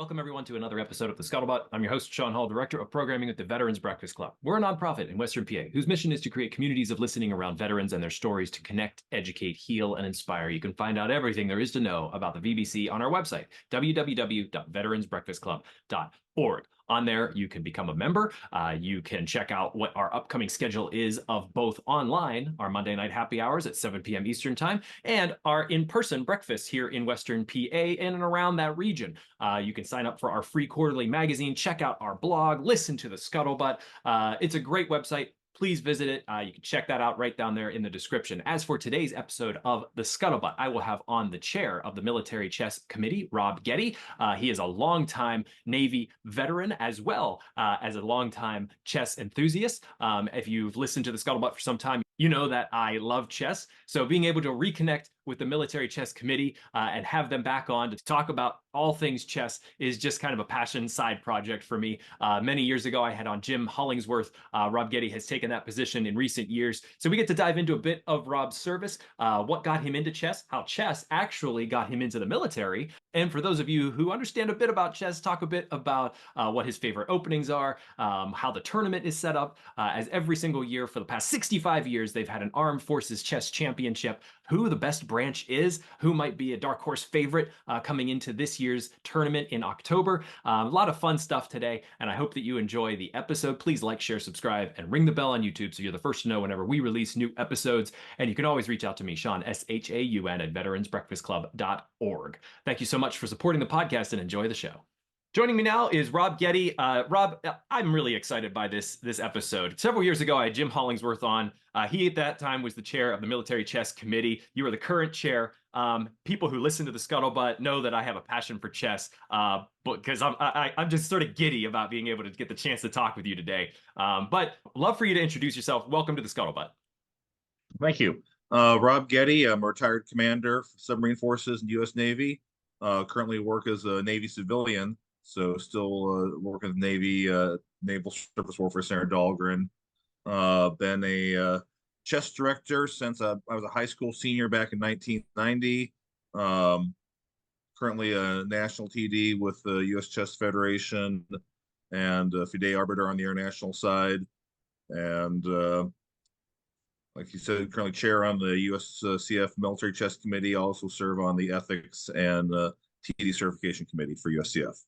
Welcome, everyone, to another episode of the Scuttlebutt. I'm your host, Sean Hall, Director of Programming at the Veterans Breakfast Club. We're a nonprofit in Western PA whose mission is to create communities of listening around veterans and their stories to connect, educate, heal, and inspire. You can find out everything there is to know about the VBC on our website, www.veteransbreakfastclub.org. On there, you can become a member. You can check out what our upcoming schedule is of both online, our Monday night happy hours at 7 p.m. Eastern Time, and our in-person breakfasts here in Western PA in and around that region. You can sign up for our free quarterly magazine, check out our blog, listen to the Scuttlebutt. It's a great website. Please visit it. You can check that out right down there in the description. As for today's episode of the Scuttlebutt, I will have on the chair of the Military Chess Committee, Rob Getty. He is a longtime Navy veteran as well as a longtime chess enthusiast. If you've listened to the Scuttlebutt for some time, you know that I love chess. So being able to reconnect with the Military Chess Committee and have them back on to talk about all things chess is just kind of a passion side project for me. Many years ago, I had on Jim Hollingsworth. Rob Getty has taken that position in recent years. So we get to dive into a bit of Rob's service, what got him into chess, how chess actually got him into the military. And for those of you who understand a bit about chess, talk a bit about what his favorite openings are, how the tournament is set up, as every single year for the past 65 years, they've had an Armed Forces Chess Championship, who the best branch is, who might be a dark horse favorite coming into this year's tournament in October. A lot of fun stuff today, and I hope that you enjoy the episode. Please like, share, subscribe, and ring the bell on YouTube so you're the first to know whenever we release new episodes. And you can always reach out to me, Sean, S-H-A-U-N, at veteransbreakfastclub.org. Thank you so much for supporting the podcast and enjoy the show. Joining me now is Rob Getty. Rob, I'm really excited by this episode. Several years ago, I had Jim Hollingsworth on. He at that time was the chair of the Military Chess Committee. You are the current chair. People who listen to the Scuttlebutt know that I have a passion for chess, because I'm just sort of giddy about being able to get the chance to talk with you today. But love for you to introduce yourself. Welcome to the Scuttlebutt. Thank you. Rob Getty. I'm a retired commander for submarine forces in the U.S. Navy. Currently work as a Navy civilian. So still working with Navy, Naval Surface Warfare Center Dahlgren. Been a chess director since I was a high school senior back in 1990. Currently a national TD with the U.S. Chess Federation and a FIDE arbiter on the international side. And like you said, currently chair on the USCF Military Chess Committee. Also serve on the Ethics and TD Certification Committee for USCF.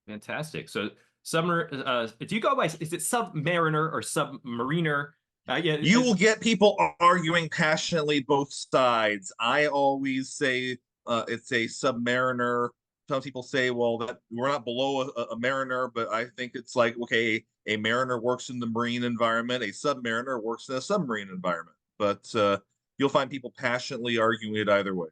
Fantastic. So do you go by, is it Submariner or Submariner? Yeah, you will get people arguing passionately both sides. I always say it's a Submariner. Some people say, well, that we're not below a mariner, but I think it's like, okay, a mariner works in the marine environment, a submariner works in a submarine environment. But you'll find people passionately arguing it either way.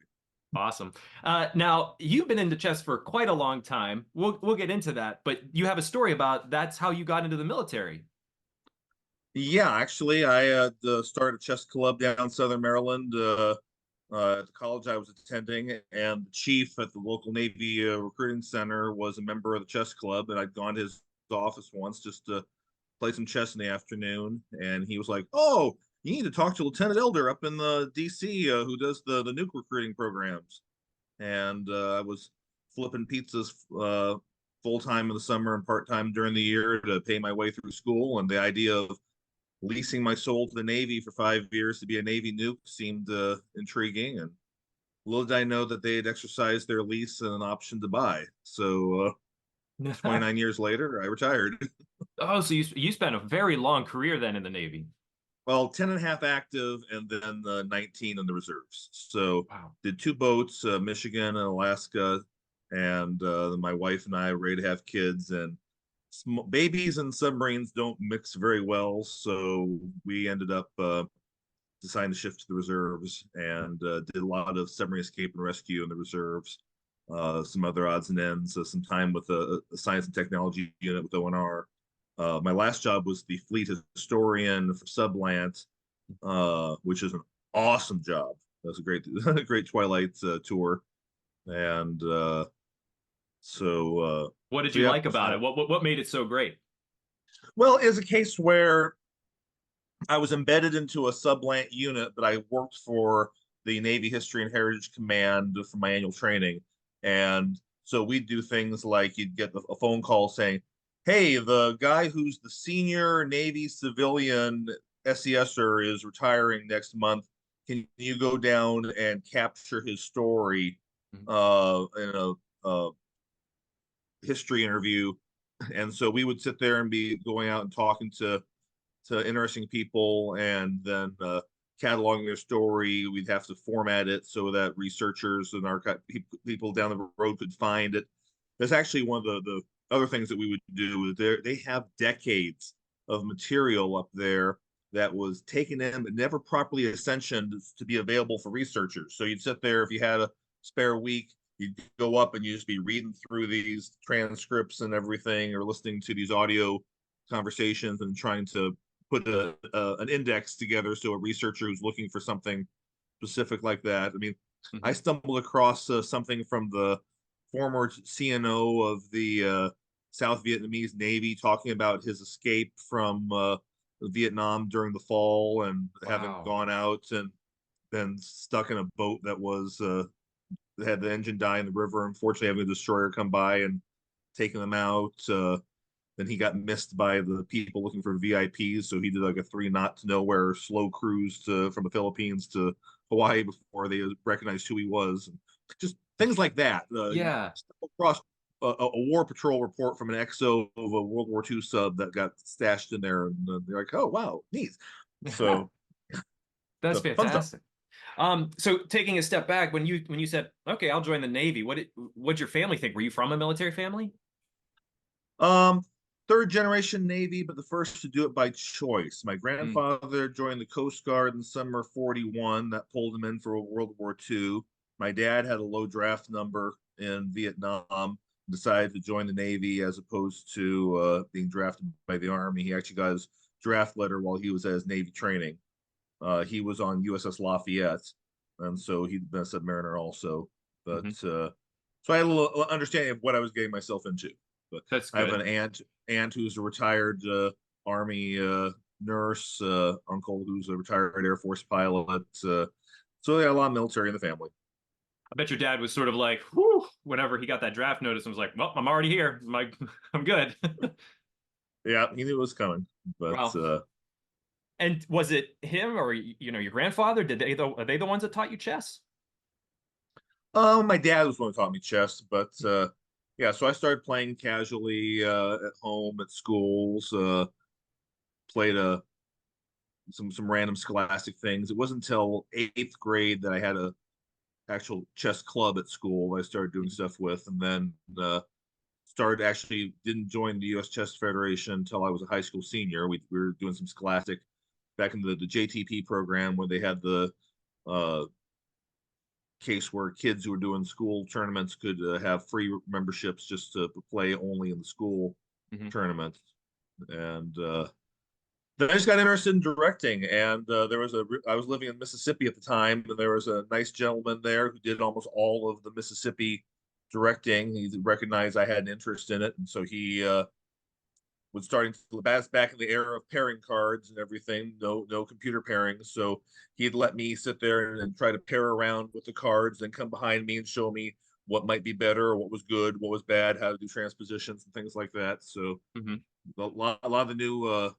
Awesome. Now, you've been into chess for quite a long time. We'll get into that, but you have a story about that's how you got into the military. Yeah, actually, I started a chess club down in Southern Maryland at the college I was attending, and the chief at the local Navy recruiting center was a member of the chess club, and I'd gone to his office once just to play some chess in the afternoon, and he was like, "Oh, you need to talk to Lieutenant Elder up in the DC who does the nuke recruiting programs." And I was flipping pizzas full time in the summer and part time during the year to pay my way through school. And the idea of leasing my soul to the Navy for 5 years to be a Navy nuke seemed intriguing. And little did I know that they had exercised their lease and an option to buy. So 29 years later, I retired. Oh, so you spent a very long career then in the Navy. Well, 10 and a half active and then 19 in the reserves. So Wow. did 2 boats, Michigan and Alaska. And my wife and I were ready to have kids. And babies and submarines don't mix very well. So we ended up deciding to shift to the reserves and did a lot of submarine escape and rescue in the reserves. Some other odds and ends, some time with the science and technology unit with ONR. My last job was the fleet historian for Sublant, which is an awesome job. That was a great, great Twilight tour, and what did you like about it? What made it so great? Well, it's a case where I was embedded into a Sublant unit, but I worked for the Navy History and Heritage Command for my annual training, and So we'd do things like you'd get a phone call saying, "Hey, the guy who's the senior Navy civilian SESer is retiring next month. Can you go down and capture his story Mhm. in a history interview?" And so we would sit there and be going out and talking to interesting people, and then cataloging their story. We'd have to format it so that researchers and archive people down the road could find it. That's actually one of the other things that we would do. They have decades of material up there that was taken in but never properly ascensioned to be available for researchers. So you'd sit there if you had a spare week, you'd go up and you'd just be reading through these transcripts and everything, or listening to these audio conversations and trying to put an index together so a researcher who's looking for something specific like that. I mean, I Mhm. stumbled across something from the former CNO of the South Vietnamese Navy talking about his escape from Vietnam during the fall, and having Wow. gone out and been stuck in a boat that was had the engine die in the river. Unfortunately, having a destroyer come by and taking them out. Then he got missed by the people looking for VIPs, so he did like a 3 knot to nowhere slow cruise from the Philippines to Hawaii before they recognized who he was. Just things like that. You Yeah. stumble across a War Patrol report from an XO of a World War II sub that got stashed in there, and they're like, "Oh wow, neat." So, That's so fun stuff. fantastic. So taking a step back, when you said, "Okay, I'll join the Navy," what'd your family think? Were you from a military family? Um, Third generation Navy, but the first to do it by choice. My Mm. grandfather joined the Coast Guard in summer '41. That pulled him in for World War II. My dad had a low draft number in Vietnam, decided to join the Navy as opposed to being drafted by the Army. He actually got his draft letter while he was at his Navy training. He was on USS Lafayette, and so he'd been a submariner also. But Hmm. so I had a little understanding of what I was getting myself into. But That's I have an good. aunt who's a retired Army nurse, uncle who's a retired Air Force pilot. So yeah, a lot of military in the family. I bet your dad was sort of like, whew, whenever he got that draft notice and was like, "Well, I'm already here. I'm good." Yeah, he knew it was coming. But Wow. And was it him or your grandfather? Are they the ones that taught you chess? my dad was the one who taught me chess. But yeah, so I started playing casually at home, at schools. Played some random scholastic things. It wasn't until eighth grade that I had a actual chess club at school I started doing stuff with, and then started actually didn't join the U.S. Chess Federation until I was a high school senior. We were doing some scholastic back in the JTP program where they had the uh, case where kids who were doing school tournaments could have free memberships just to play only in the school Hmm. tournaments. And then I just got interested in directing, and I was living in Mississippi at the time, and there was a nice gentleman there who did almost all of the Mississippi directing. He recognized I had an interest in it, and so he was starting to back in the era of pairing cards and everything. No computer pairing, so he'd let me sit there and try to pair around with the cards, and come behind me and show me what might be better, or what was good, what was bad, how to do transpositions and things like that. So Hmm. a lot of the new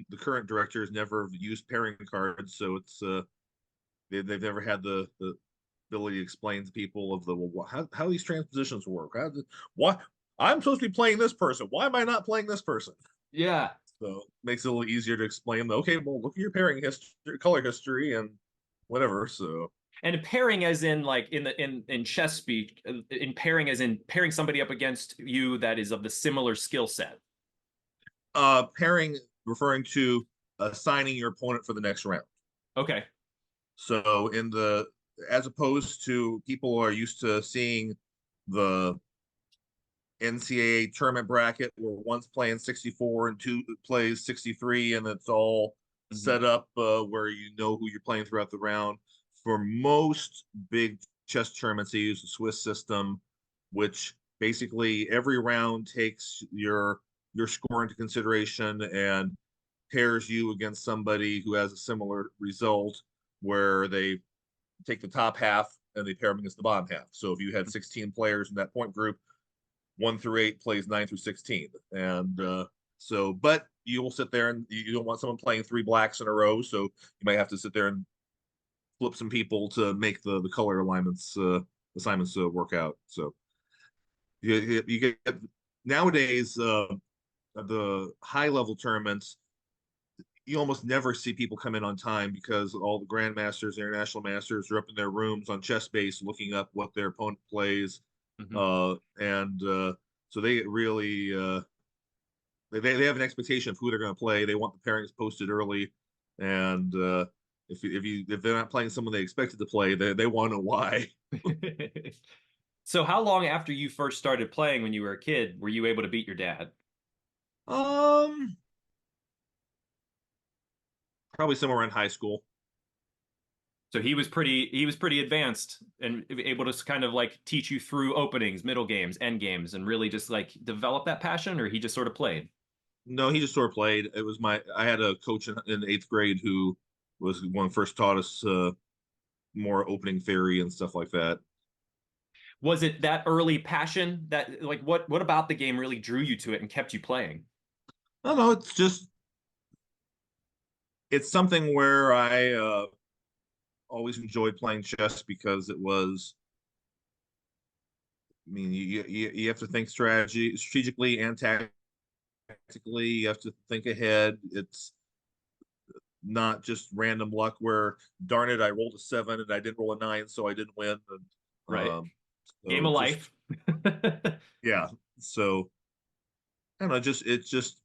the current directors never used pairing cards, so they've never had the ability to explain to people of the well, how these transpositions work. Why I'm supposed to be playing this person? Why am I not playing this person? Yeah. So it makes it a little easier to explain. Okay, well, look at your pairing history, color history, and whatever. So And pairing as in like in chess speak, in pairing as in pairing somebody up against you that is of the similar skill set. pairing referring to assigning your opponent for the next round. Okay. So as opposed to people are used to seeing the NCAA tournament bracket where one's playing 64 and two plays 63, and it's all Hmm. set up where you know who you're playing throughout the round. For most big chess tournaments, they use the Swiss system, which basically every round takes your score into consideration and pairs you against somebody who has a similar result, where they take the top half and they pair them against the bottom half. So if you had 16 players in that point group, 1 through 8 plays 9 through 16, and but you will sit there and you don't want someone playing 3 blacks in a row, so you might have to sit there and flip some people to make the color alignments assignments work out. So you get nowadays the high level tournaments, you almost never see people come in on time because all the grandmasters, international masters are up in their rooms on chess base looking up what their opponent plays. Hmm. And So they really they have an expectation of who they're going to play. They want the pairings posted early, and if they're not playing someone they expected to play, they want to know why. So how long after you first started playing when you were a kid were you able to beat your dad? Um, Probably somewhere in high school. So he was pretty advanced and able to kind of like teach you through openings, middle games, end games, and really just like develop that passion, or he just sort of played. No, he just sort of played. It was I had a coach in 8th grade who was the one who first taught us more opening theory and stuff like that. Was it that early passion that like what about the game really drew you to it and kept you playing? I don't know. It's something where I always enjoyed playing chess because it was. I mean, you have to think strategically and tactically. You have to think ahead. It's not just random luck where, darn it, I rolled a 7 and I didn't roll a 9, so I didn't win. And Right. Game so of just life. yeah. So I don't know. It just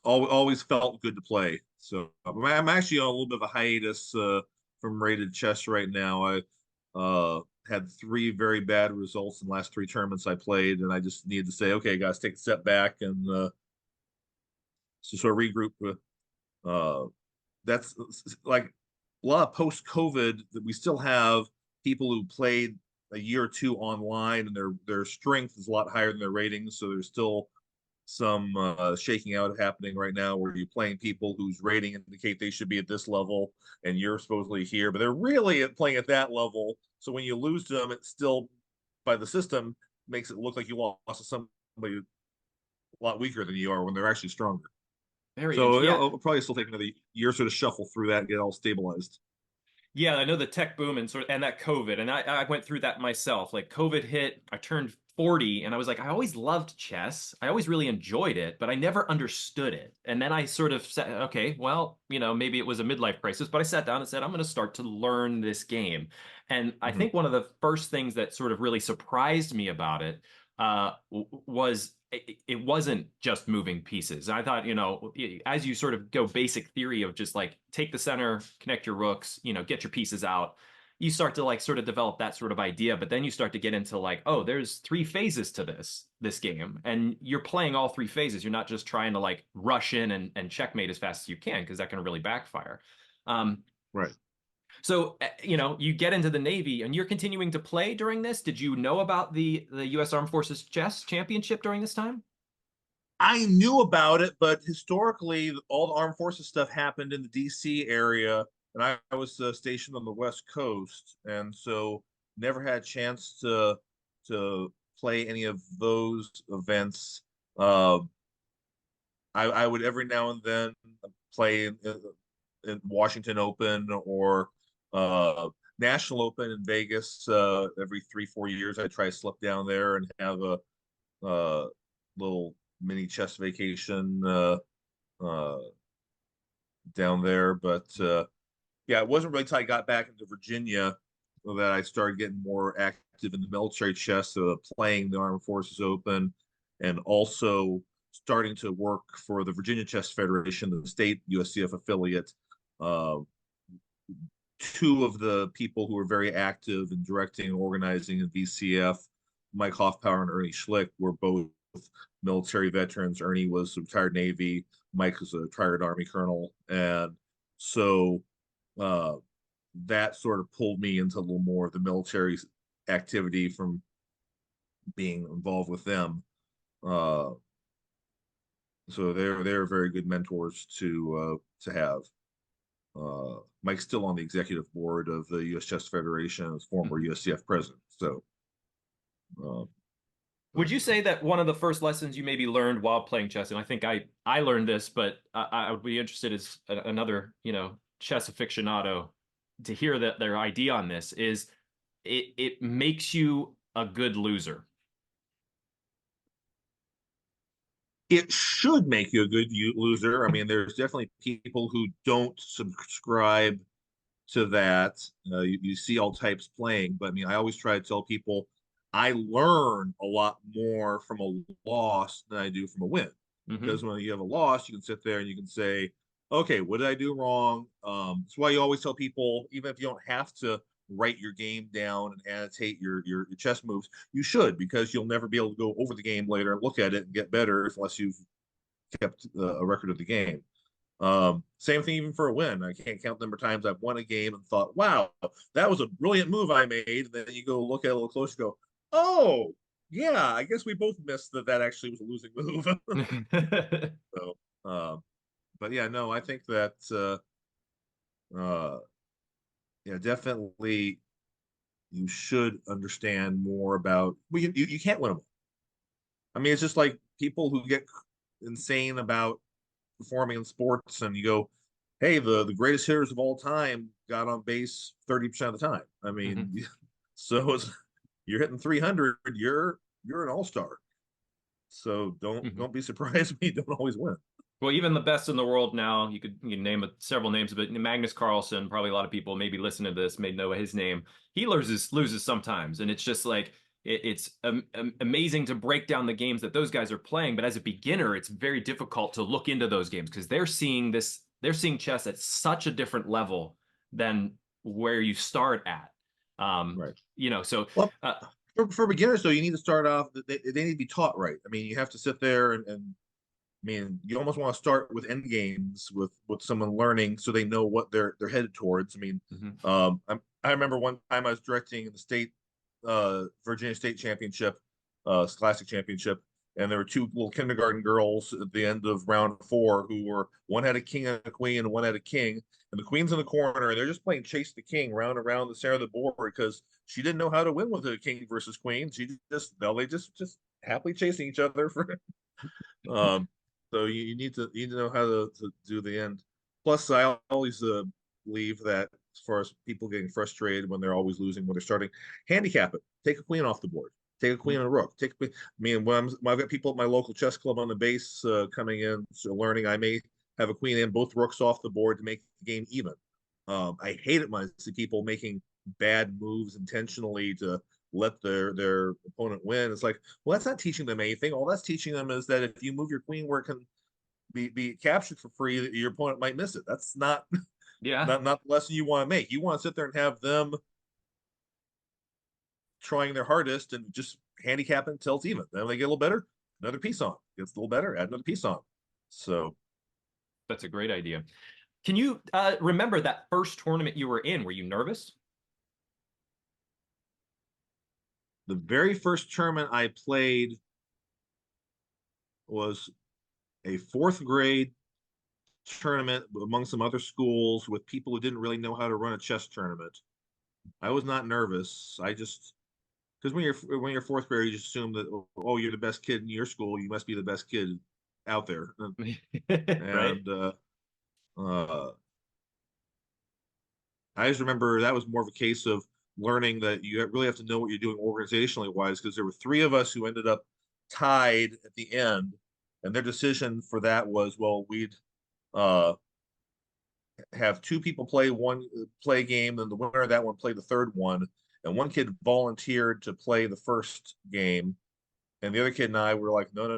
always felt good to play. So I'm actually on a little bit of a hiatus from rated chess right now. I had 3 very bad results in the last 3 tournaments I played, and I just needed to say, okay, guys, take a step back and just sort of regroup. Uh, that's like a lot of post COVID that we still have people who played a year or two online, and their strength is a lot higher than their ratings. So there's still some shaking out happening right now where you're playing people whose rating indicate they should be at this level and you're supposedly here, but they're really playing at that level. So when you lose to them, it's still by the system makes it look like you lost to somebody a lot weaker than you are when they're actually stronger. So Yeah. it'll probably still take another year or so to shuffle through that and get all stabilized. Yeah, I know the tech boom and sort of and that COVID, and I went through that myself. Like COVID hit, I turned 40, and I was like, I always loved chess. I always really enjoyed it, but I never understood it. And then I sort of said, okay, well, maybe it was a midlife crisis, but I sat down and said, I'm going to start to learn this game. And I Mhm. think one of the first things that sort of really surprised me about it was it wasn't just moving pieces. I thought, as you sort of go basic theory of just like take the center, connect your rooks, get your pieces out, you start to like sort of develop that sort of idea. But then you start to get into like, oh, there's 3 phases to this game, and you're playing all 3 phases. You're not just trying to like rush in and checkmate as fast as you can because that can really backfire. Um, Right. so, you get into the Navy and you're continuing to play during this. Did you know about the U.S. Armed Forces Chess Championship during this time? I knew about it, but historically, all the armed forces stuff happened in the DC area, and I was stationed on the West Coast, and so never had a chance to play any of those events. Uh, I would every now and then play in Washington Open or National Open in Vegas. Every 3 4 years, I try to slip down there and have a little mini chess vacation uh, down there. But yeah, it wasn't really until I got back into Virginia that I started getting more active in the military chess, playing the Armed Forces Open, and also starting to work for the Virginia Chess Federation, the state USCF affiliate. Uh, 2 of the people who were very active in directing and organizing in VCF, Mike Hoffpower and Ernie Schlick, were both military veterans. Ernie was a retired Navy. Mike was a retired Army colonel. And so uh, that sort of pulled me into a little more of the military activity from being involved with them. Uh, so they're very good mentors to have. Mike's still on the executive board of the U.S. Chess Federation as former Mhm. USCF president. So, uh, Would but you say that one of the first lessons you maybe learned while playing chess, and I think I learned this, but I would be interested as another, chess aficionado to hear that their idea on this is it makes you a good loser. it should make you a good loser. I mean, there's definitely people who don't subscribe to that. You see all types playing, but I mean, I always try to tell people I learn a lot more from a loss than I do from a win. Hmm. Because when you have a loss, you can sit there and you can say, okay, what did I do wrong? That's why you always tell people, even if you don't have to write your game down and annotate your chess moves, you should, because you'll never be able to go over the game later and look at it and get better unless you've kept a record of the game. Same thing even for a win. I can't count the number of times I've won a game and thought, wow, that was a brilliant move I made. And then you go look at it a little closer, and go, oh, yeah, I guess we both missed that actually was a losing move. So, but yeah, no, I think that, uh, yeah, definitely you should understand more about, well, you can't win them. I mean, it's just like people who get insane about performing in sports and you go, hey, the greatest hitters of all time got on base 30% of the time. I mean, Hmm. so you're hitting 300, you're an all-star. So Hmm. don't be surprised when you don't always win. Well, even the best in the world now, you can name several names, but Magnus Carlsen, probably a lot of people maybe listening to this may know his name. He loses sometimes, and it's just like it's amazing to break down the games that those guys are playing. But as a beginner, it's very difficult to look into those games because they're seeing chess at such a different level than where you start at. Right. So Well, uh, for beginners though, you need to start off. They need to be taught right. I mean, you have to sit there and I mean, you almost want to start with end games with someone learning so they know what they're headed towards. I mean, mhm. I remember one time I was directing the state Virginia State Championship, Scholastic Championship, and there were two little kindergarten girls at the end of round four who were one had a king and a queen and one had a king, and the queen's in the corner and they're just playing chase the king round and round the center of the board because she didn't know how to win with a king versus queen. She just no, they just happily chasing each other for um so you need to know how to do the end. Plus, I always believe that as far as people getting frustrated when they're always losing when they're starting, handicap it. Take a queen off the board. Take a queen and a rook. Take a queen. I mean, when I've got people at my local chess club on the base coming in, so learning, I may have a queen and both rooks off the board to make the game even. I hate it when I see people making bad moves intentionally to let their opponent win. It's like, well, that's not teaching them anything. All that's teaching them is that if you move your queen where it can be captured for free, your opponent might miss it. That's not Yeah. not the lesson you want to make. You want to sit there and have them trying their hardest and just handicap it until it's even. Then when they get a little better, another piece on. Gets a little better, add another piece on. So That's a great idea. Can you remember that first tournament you were in? Were you nervous? the very first tournament I played was a fourth grade tournament among some other schools with people who didn't really know how to run a chess tournament. I was not nervous. I just because when you're fourth grade, you just assume that oh you're the best kid in your school, you must be the best kid out there, Right? and I just remember that was more of a case of learning that you really have to know what you're doing organizationally wise because there were three of us who ended up tied at the end, and their decision for that was well we'd uh have two people play a game, and the winner of that one played the third one. And one kid volunteered to play the first game, and the other kid and I were like, no, no,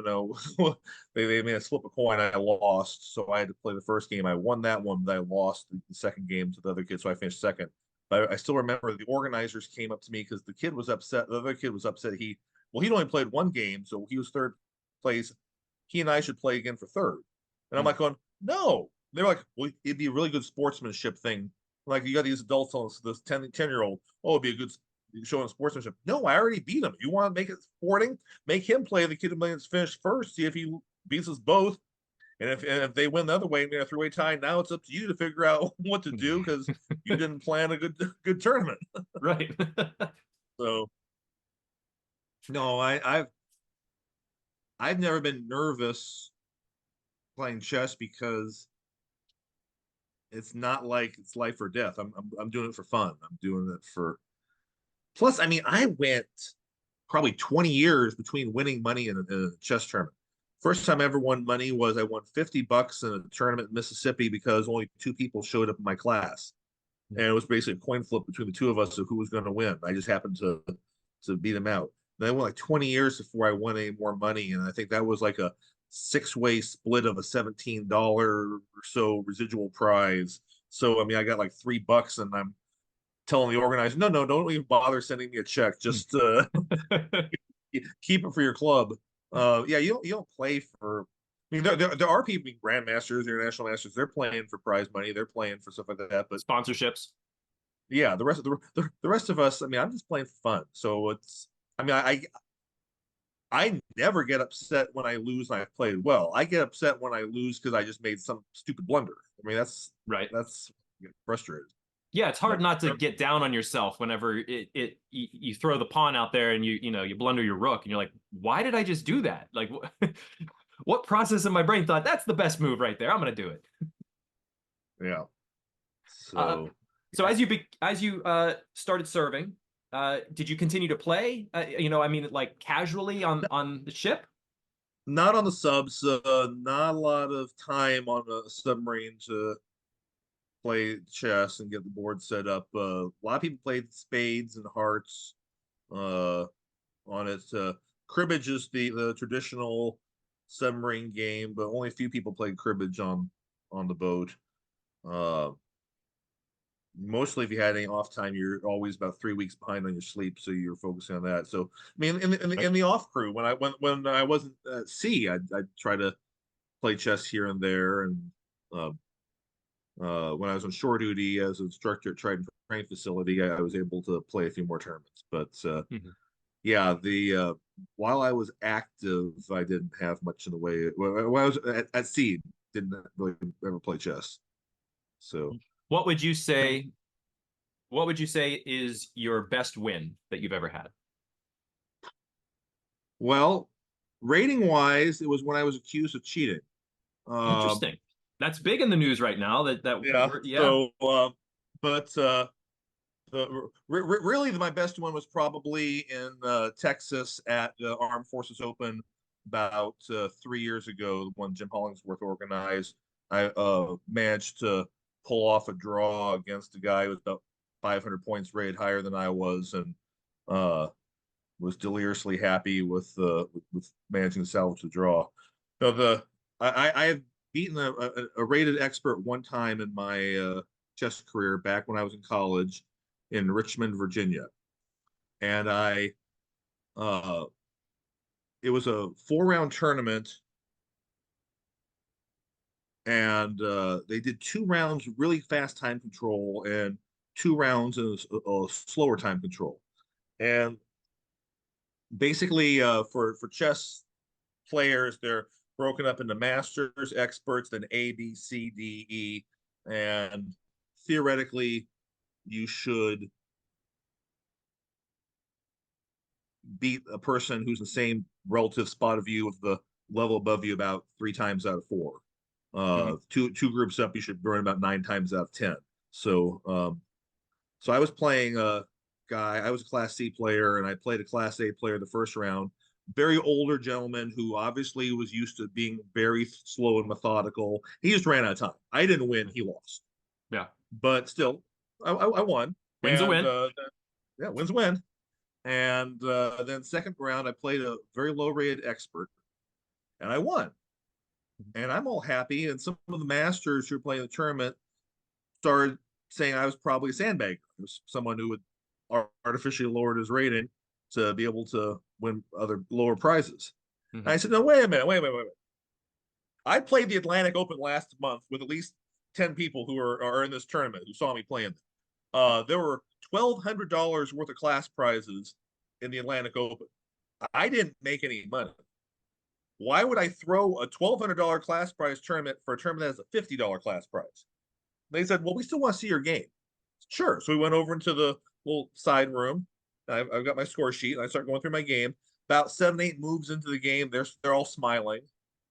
no. They made us flip a coin. I lost, so I had to play the first game. I won that one, but I lost the second game to the other kid, so I finished second. But I still remember the organizers came up to me because the kid was upset. The other kid was upset. He'd only played one game, so he was third place. He and I should play again for third. And I'm Mm. like going, no. They're like, well, it'd be a really good sportsmanship thing. Like you got these adults on this 10-year-old. Oh, it'd be a good showing sportsmanship. No, I already beat him. You want to make it sporting? Make him play the kid who finished first. See if he beats us both. And if they win the other way and they're a three-way tie, now it's up to you to figure out what to do because you didn't plan a good tournament. Right. So no, I've never been nervous playing chess because it's not like it's life or death. I'm doing it for fun. I'm doing it for plus. I mean, I went probably 20 years between winning money in a chess tournament. First time I ever won money was I won $50 in a tournament in Mississippi because only two people showed up in my class. And it was basically a coin flip between the two of us of who was going to win. I just happened to beat him out. Then I went like 20 years before I won any more money, and I think that was like a six-way split of a $17 or so residual prize. So I mean, I got like $3, and I'm telling the organizer, no, don't even bother sending me a check. Just keep it for your club. Yeah, you don't play for. I mean, there are people being grandmasters, international masters. They're playing for prize money. They're playing for stuff like that. But Sponsorships. yeah, the rest of us. I mean, I'm just playing for fun. So it's. I mean, I never get upset when I lose and I've played well. I get upset when I lose because I just made some stupid blunder. I mean, Right. that's frustrated. Yeah, it's hard But not to get down on yourself whenever you throw the pawn out there and you blunder your rook and you're like, why did I just do that? Like, what process in my brain thought that's the best move right there? I'm gonna do it. yeah, Uh, so so as you started serving, did you continue to play? I mean, like casually on the ship? not on the subs. Not a lot of time on a submarine to play chess and get the board set up. A lot of people played spades and hearts uh, on it. Cribbage is the traditional submarine game, but only a few people played cribbage on the boat. Uh, Mostly, if you had any off time, you're always about 3 weeks behind on your sleep, so you're focusing on that. So, I mean, in the off crew, when I wasn't at sea, I'd try to play chess here and there, and uh, when I was on shore duty as an instructor at Trident Training Facility, I was able to play a few more tournaments. But Mhm. yeah, the while I was active, I didn't have much in the way. When I was at sea, didn't really ever play chess. So, What would you say? What would you say is your best win that you've ever had? well, rating wise, it was when I was accused of cheating. Um, Interesting. That's big in the news right now. yeah. Yeah. So, but really, my best one was probably in Texas at the Armed Forces Open about 3 years ago. The one Jim Hollingsworth organized. I managed to pull off a draw against a guy who was about 500 points rated higher than I was, and uh, was deliriously happy with managing to salvage the draw. So I have beaten a rated expert one time in my chess career back when I was in college in Richmond, Virginia, and I uh, it was a 4 round tournament, and they did 2 rounds really fast time control and 2 rounds in a slower time control, and basically for chess players. They're broken up into masters, experts, then A, B, C, D, E, and theoretically, you should beat a person who's the same relative spot of you with the level above you about 3 times out of 4. Mhm. Two groups up, you should burn about 9 times out of 10. So, so I was playing a guy. I was a Class C player, and I played a Class A player the first round. Very older gentleman who obviously was used to being very slow and methodical. He just ran out of time. I didn't win; he lost, Yeah. but still, I won. Win's a And win. yeah, wins win. And then second round, I played a very low rated expert, and I won. And I'm all happy. And some of the masters who were playing the tournament started saying I was probably a sandbagger. It was someone who would artificially lowered his rating to be able to win other lower prizes. And I Mhm. said, no, wait a minute, wait a minute, wait a minute. I played the Atlantic Open last month with at least 10 people who are in this tournament who saw me playing. There were $1,200 worth of class prizes in the Atlantic Open. I didn't make any money. why would I throw a $1,200 class prize tournament for a tournament that has a $50 class prize? They said, well, we still want to see your game. Sure. So we went over into the little side room. I've got my score sheet. And I start going through my game. About 7, 8 moves into the game, they're all smiling,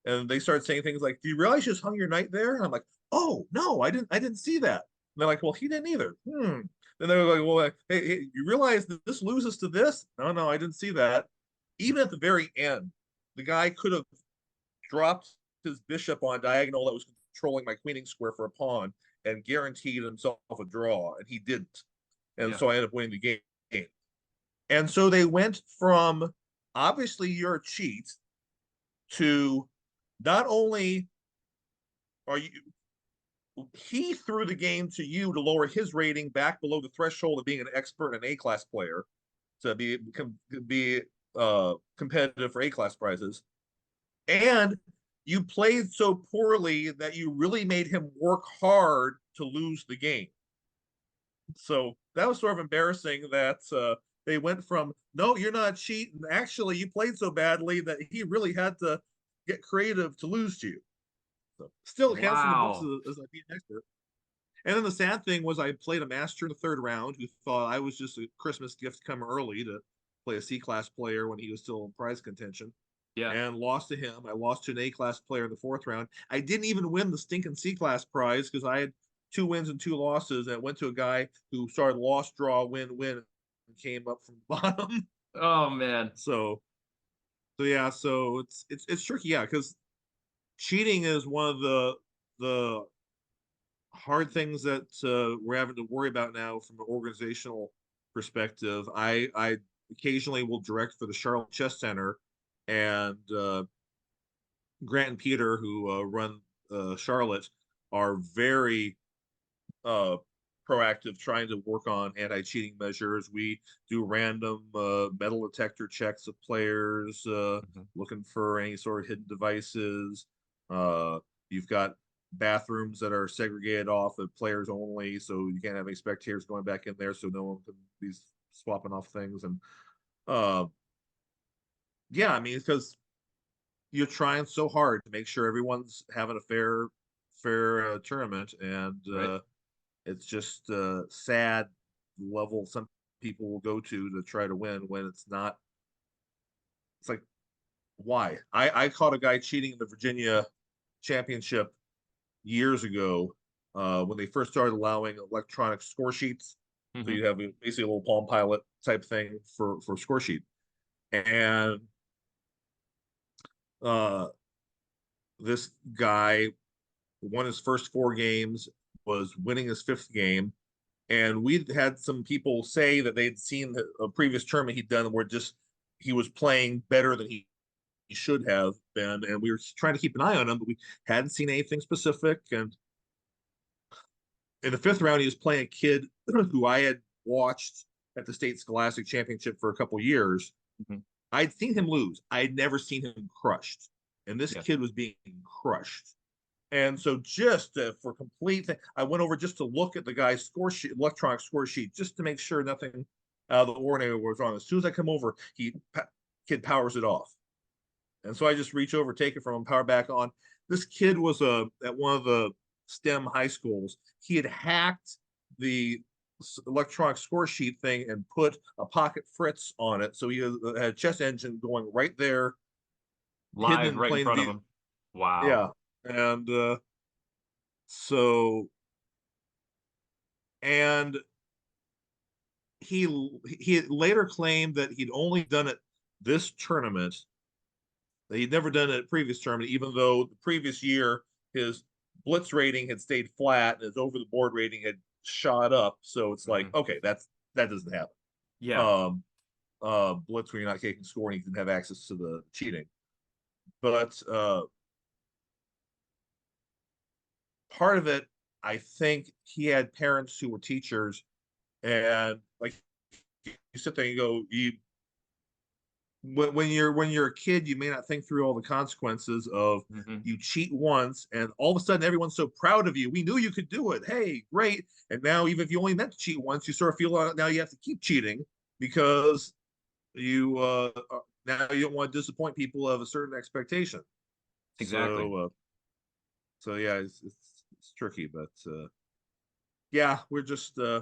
and they start saying things like, "Do you realize you just hung your knight there?" And I'm like, "Oh no, I didn't see that." And they're like, "Well, he didn't either." And they're like, "Well, hey, you realize that this loses to this?" No, no, I didn't see that. Even at the very end, the guy could have dropped his bishop on diagonal that was controlling my queening square for a pawn and guaranteed himself a draw, and he didn't. And Yeah. so I ended up winning the game. And so they went from obviously you're a cheat to not only are you he threw the game to you to lower his rating back below the threshold of being an expert and an A-class player to be competitive for A-class prizes. And you played so poorly that you really made him work hard to lose the game. So that was sort of embarrassing that they went from, no, you're not cheating. Actually, you played so badly that he really had to get creative to lose to you. So still counts in the books Wow. as being an expert. And then the sad thing was I played a master in the third round who thought I was just a Christmas gift come early to play a C-class player when he was still in prize contention, Yeah. and lost to him. I lost to an A-class player in the fourth round. I didn't even win the stinking C-class prize because I had 2 wins and 2 losses, and it went to a guy who started loss, draw, win, win, and came up from the bottom. Oh man. So, so yeah, so it's tricky, yeah, because cheating is one of the hard things that we're having to worry about now from an organizational perspective. I occasionally will direct for the Charlotte Chess Center, and Grant and Peter, who run Charlotte, are very uh, proactive trying to work on anti-cheating measures. We do random metal detector checks of players, Mhm. looking for any sort of hidden devices. Uh, you've got bathrooms that are segregated off of players only, so you can't have any spectators going back in there, so no one can be swapping off things. And uh, yeah, I mean, because you're trying so hard to make sure everyone's having a fair tournament, and Right. it's just sad level some people will go to try to win when it's not. It's like, why? I caught a guy cheating in the Virginia championship years ago when they first started allowing electronic score sheets. So Hmm. you have basically a little Palm Pilot type thing for score sheet, and uh, this guy won his first 4 games, was winning his fifth game, and we'd had some people say that they'd seen a previous tournament he'd done where just he was playing better than he should have been, and we were trying to keep an eye on him, but we hadn't seen anything specific. And in the fifth round, he was playing a kid who I had watched at the state scholastic championship for a couple years. Hmm. I'd seen him lose. I had never seen him crushed, and this Yeah. kid was being crushed. And so, just for complete thing, I went over just to look at the guy's score sheet, electronic score sheet, just to make sure nothing out of the ordinary was wrong. As soon as I come over, kid powers it off, and so I just reach over, take it from him, power back on. This kid was at one of the STEM high schools. He had hacked the electronic score sheet thing and put a pocket fritz on it, so he had a chess engine going right there, hidden Live in right in plain front of view. him. Wow. Yeah, and so and he later claimed that he'd only done it this tournament, that he'd never done it at previous tournament, even though the previous year his blitz rating had stayed flat and his over the board rating had shot up. So it's like, Hmm. okay, that doesn't happen. Yeah. Um blitz when you're not taking score and you can have access to the cheating. But part of it, I think he had parents who were teachers, and like you sit there and you go, you when you're a kid, you may not think through all the consequences of Hmm. you cheat once, and all of a sudden everyone's so proud of you. We knew you could do it. Hey, great! And now, even if you only meant to cheat once, you sort of feel now you have to keep cheating because you now you don't want to disappoint people of a certain expectation. Exactly. So yeah, it's tricky, but yeah, we're just yeah,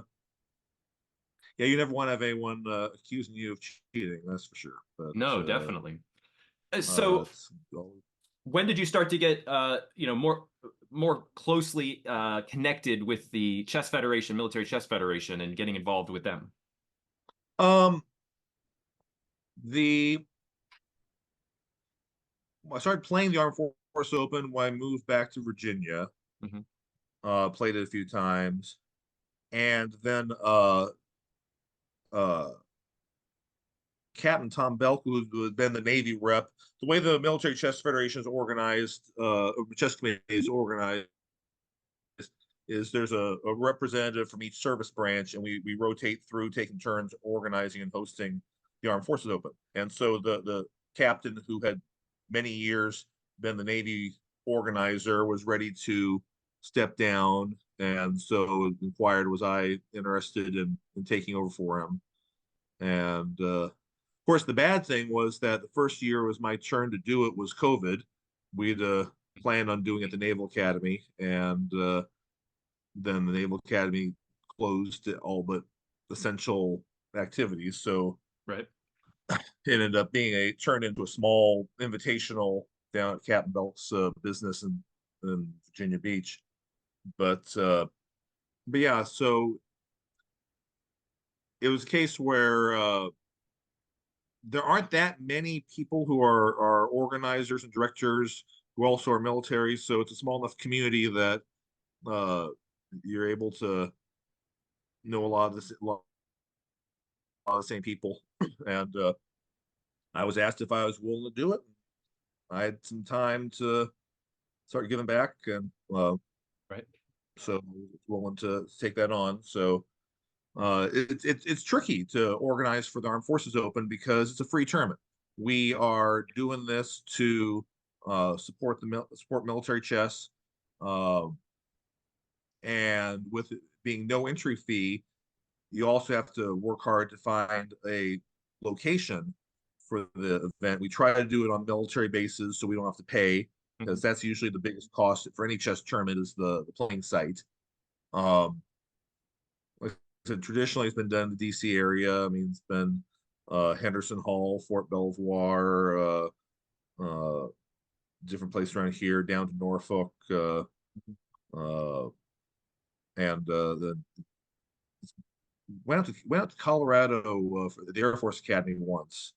you never want to have anyone accusing you of cheating, that's for sure. But No, definitely. So it's when did you start to get more closely connected with the Chess Federation, Military Chess Federation, and getting involved with them? um the I started playing the Armed Force Open when I moved back to Virginia. Hmm. Played it a few times, and then uh Captain Tom Belk, who had been the Navy rep. The way the Military Chess Federation is organized, chess committee is organized, is there's a representative from each service branch, and we rotate through, taking turns organizing and hosting the Armed Forces Open. And so the captain, who had many years been the Navy organizer, was ready to step down, and so inquired, was I interested in taking over for him? And of course, the bad thing was that the first year was my turn to do it was COVID. We'd planned on doing it at the Naval Academy, and then the Naval Academy closed all but essential activities. So Right. it ended up being turned into a small invitational down at Captain Belk's business in Virginia Beach. But yeah, so it was a case where there aren't that many people who are organizers and directors who also are military. So it's a small enough community that uh, you're able to know a lot of the same people. And I was asked if I was willing to do it. I had some time to start giving back, and Right. so I was willing to take that on. So it's tricky to organize for the Armed Forces Open because it's a free tournament. We are doing this to support military chess, uh, and with it being no entry fee, you also have to work hard to find a location for the event. We try to do it on military bases so we don't have to pay, Hmm. because that's usually the biggest cost for any chess tournament is the playing site. Um, like I said, traditionally it's been done in the DC area. I mean, it's been Henderson Hall, Fort Belvoir, uh, different places around here, down to Norfolk, uh, and the went out to Colorado for the Air Force Academy once.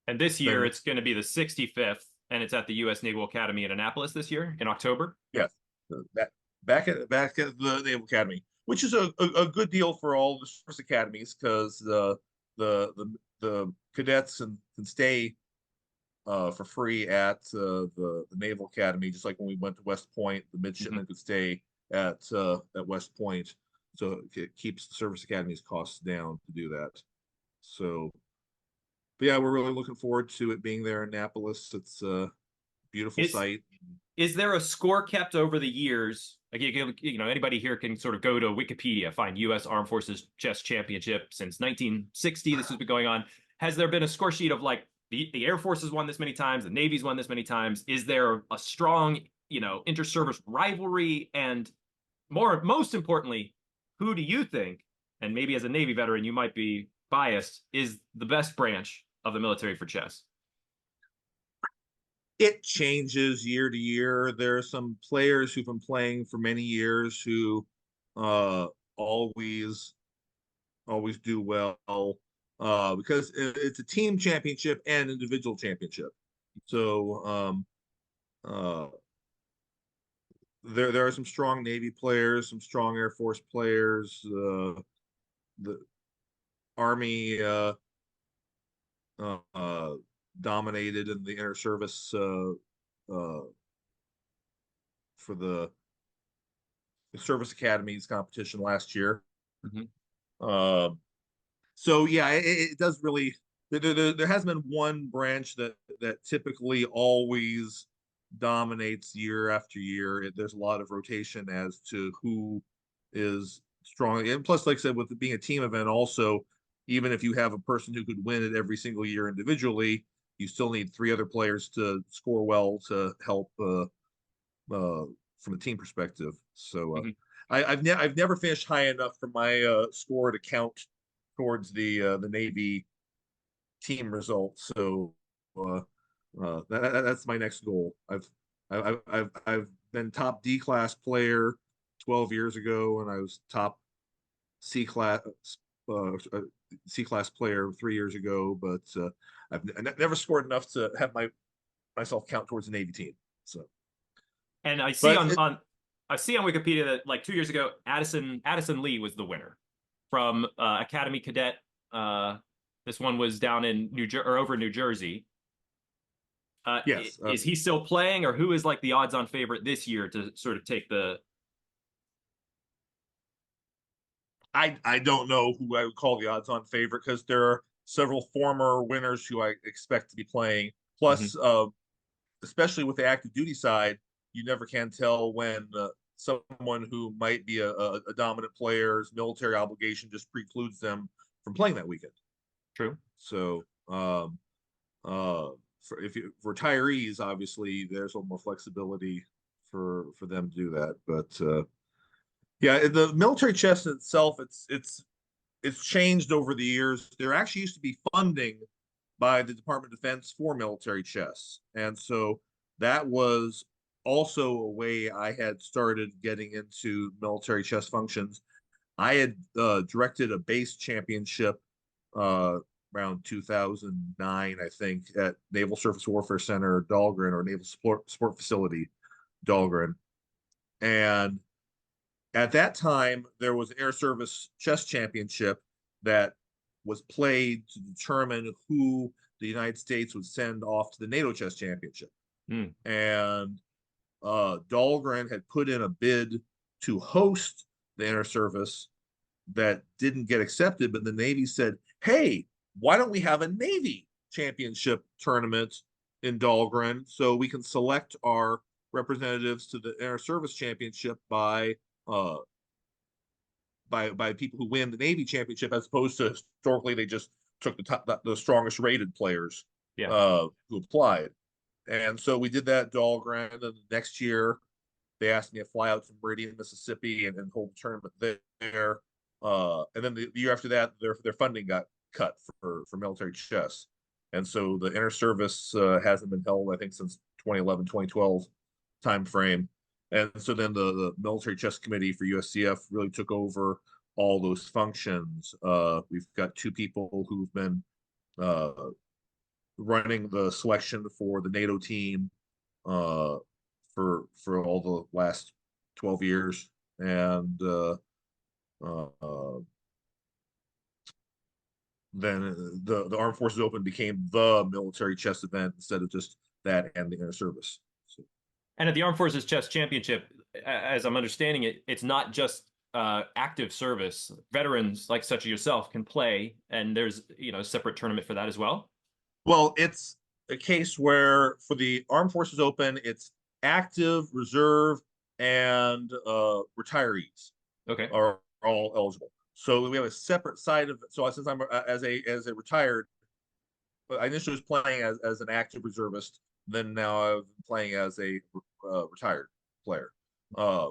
And this year Been it's going to be the 65th, and it's at the U.S. Naval Academy in Annapolis this year in October. Yes, that back at the Naval Academy, which is a good deal for all the service academies, because the cadets can stay for free at the Naval Academy, just like when we went to West Point, the Hmm. midshipmen could stay at West Point, so it keeps the service academies costs down to do that. So, but yeah, we're really looking forward to it being there in Annapolis. It's a beautiful Is site. is there a score kept over the years? Like anybody here can sort of go to Wikipedia, find U.S. Armed Forces Chess Championship since 1960. This has been going on. Has there been a score sheet of like the Air Force has won this many times, the Navy's won this many times? Is there a strong, inter-service rivalry? And most importantly, who do you think, and maybe as a Navy veteran, you might be biased, is the best branch of the military for chess? It changes year to year. There are some players who've been playing for many years who uh always always do well, because it's a team championship and individual championship. So uh there are some strong Navy players, some strong Air Force players. The Army uh dominated in the inter service uh for the service academies competition last year. Mhm. Um, so yeah, it does really. There has been one branch that typically always dominates year after year. There's a lot of rotation as to who is strong, and plus, like I said, with it being a team event, also even if you have a person who could win it every single year individually, you still need three other players to score well to help from a team perspective. So Mhm. I've never finished high enough for my score to count towards the Navy team results. So that's my next goal. I've been top D class player 12 years ago, and I was top C class uh, uh, C class player 3 years ago. But I've never scored enough to have myself count towards the Navy team. So, And I see but on I see on Wikipedia that like 2 years ago, Addison Lee was the winner from Academy Cadet. Uh, this one was down in New Jersey or over New Jersey. yes, Is he still playing, or who is like the odds-on favorite this year to sort of take the? I don't know who I would call the odds-on favorite because there are several former winners who I expect to be playing. Mhm. Plus, especially with the active duty side, you never can tell when someone who might be a dominant player's military obligation just precludes them from playing that weekend. True. So, for retirees, obviously, there's a little more flexibility for them to do that. But yeah, the military chest itself, it's changed over the years. There actually used to be funding by the Department of Defense for military chess. And so that was also a way I had started getting into military chess functions. I had directed a base championship uh, around 2009, I think, at Naval Surface Warfare Center, Dahlgren, or Naval Support Facility, Dahlgren. And at that time, there was an Air Service Chess Championship that was played to determine who the United States would send off to the NATO Chess Championship. Mm. And Dahlgren had put in a bid to host the Inter Service that didn't get accepted, but the Navy said, hey, why don't we have a Navy championship tournament in Dahlgren so we can select our representatives to the Inter Service Championship uh, by people who win the Navy championship, as opposed to historically they just took the strongest rated players Yeah. who applied. And so we did that at Dahlgren. And the next year, they asked me to fly out to Meridian, Mississippi, and hold a tournament there. And then the year after that, their funding got cut for military chess, and so the inter service hasn't been held, I think, since 2011, 2012 time frame. And so then the military chess committee for USCF really took over all those functions. We've got two people who've been uh, running the selection for the NATO team uh, for all the last 12 years, and then the Armed Forces Open became the military chess event instead of just that and the inter service. So, And at the Armed Forces Chess Championship, as I'm understanding it, it's not just active service. Veterans like such as yourself can play, and there's a separate tournament for that as well. well, it's a case where for the Armed Forces Open, it's active, reserve, and retirees Okay. are all eligible. So we have a separate side of it. So since I'm as a retired, I initially was playing as an active reservist. Then now I'm playing as a retired player. Uh,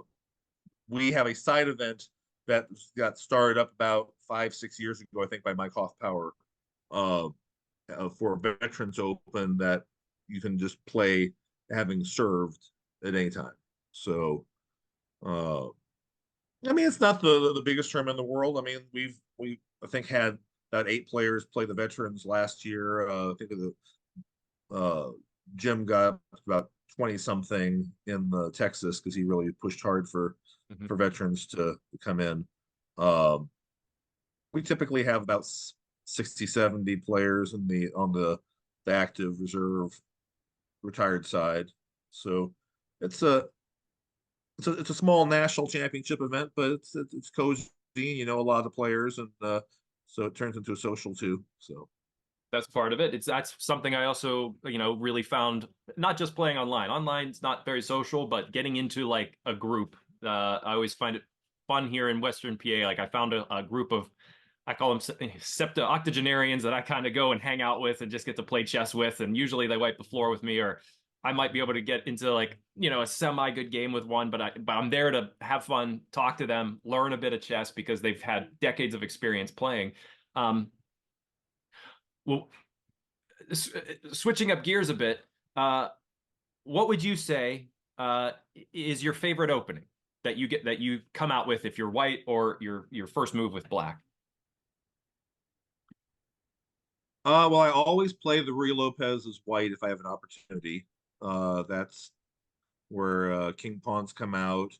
we have a side event that got started up about 5, 6 years ago, I think, by Mike Hoffpower uh, for a Veterans Open that you can just play having served at any time. So, uh, I mean, it's not the biggest tournament in the world. I mean, we I think had about 8 players play the veterans last year. I think the uh, Jim got about 20 something in Texas because he really pushed hard Mhm. for veterans to come in. Um, we typically have about 60, 70 players in the active reserve retired side. So it's a small national championship event, but it's cozy. You know, a lot of the players, and so it turns into a social too. So That's part of it. That's something I also, really found not just playing online. Online's not very social, but getting into like a group, I always find it fun here in Western PA. Like I found a group of I call them septa-octogenarians that I kind of go and hang out with and just get to play chess with. And usually they wipe the floor with me, or I might be able to get into like, a semi good game with one, but I'm there to have fun, talk to them, learn a bit of chess because they've had decades of experience playing. Well, switching up gears a bit, what would you say is your favorite opening that you come out with if you're white, or your first move with black? Well, I always play the Ruy Lopez as white if I have an opportunity. That's where king pawns come out,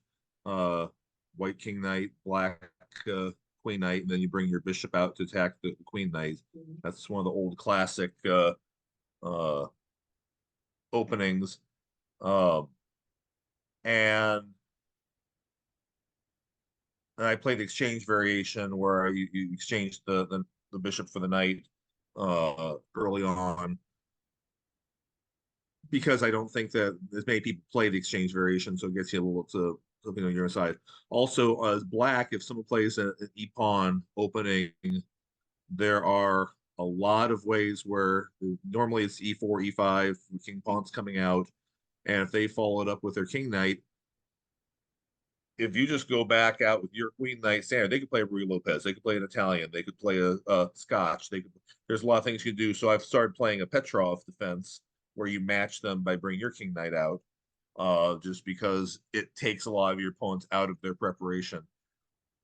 uh, white king knight, black queen knight, and then you bring your bishop out to attack the queen knight. That's one of the old classic uh, openings. Um, and I played the exchange variation where you exchange the bishop for the knight early on, because I don't think that as many people play the exchange variation, so it gets you a little to something on your side. Also, as black, if someone plays an e pawn opening, there are a lot of ways where normally it's e4, e5, king pawns coming out, and if they follow it up with their king knight, if you just go back out with your queen knight standard, they could play Ruy Lopez, they could play an Italian, they could play a Scotch, they could. There's a lot of things you can do. So I've started playing a Petrov defense where you match them by bringing your king knight out, just because it takes a lot of your opponents out of their preparation.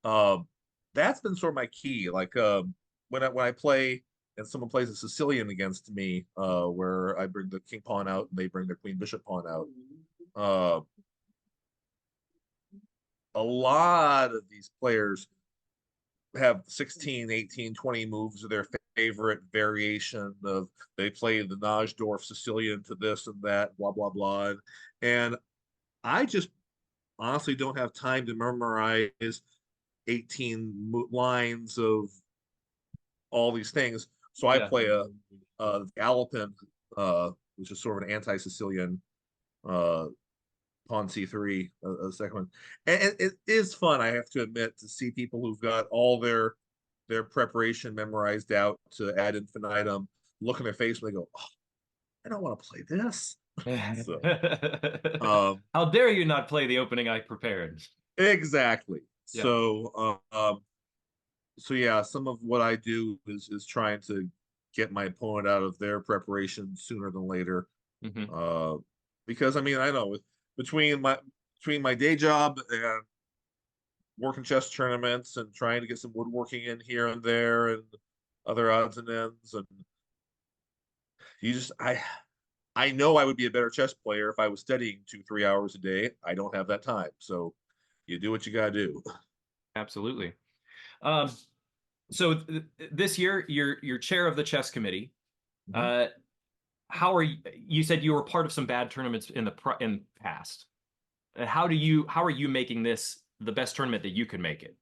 Um, that's been sort of my key. Like when I play and someone plays a Sicilian against me, where I bring the king pawn out and they bring their queen bishop pawn out. Uh, a lot of these players have 16, 18, 20 moves of their favorite variation of, they play the Najdorf Sicilian to this and that, blah, blah, blah. And I just honestly don't have time to memorize 18 lines of all these things. So I Yeah. play a Galopin, which is sort of an anti-Sicilian uh, pawn c3, a second one, and it is fun. I have to admit, to see people who've got all their preparation memorized out to ad infinitum, look in their face and they go, "Oh, I don't want to play this." So, How dare you not play the opening I prepared? exactly. Yeah. So yeah, some of what I do is trying to get my opponent out of their preparation sooner than later. Hmm. Uh, because I mean, I know between my between my day job and working chess tournaments and trying to get some woodworking in here and there and other odds and ends, and you just I know I would be a better chess player if I was studying 2 3 hours a day. I don't have that time, so you do what you gotta do. Absolutely. Um, so this year, you're chair of the chess committee. Mhm. Uh, how are you? You said you were part of some bad tournaments in the past. How are you making this the best tournament that you can make it?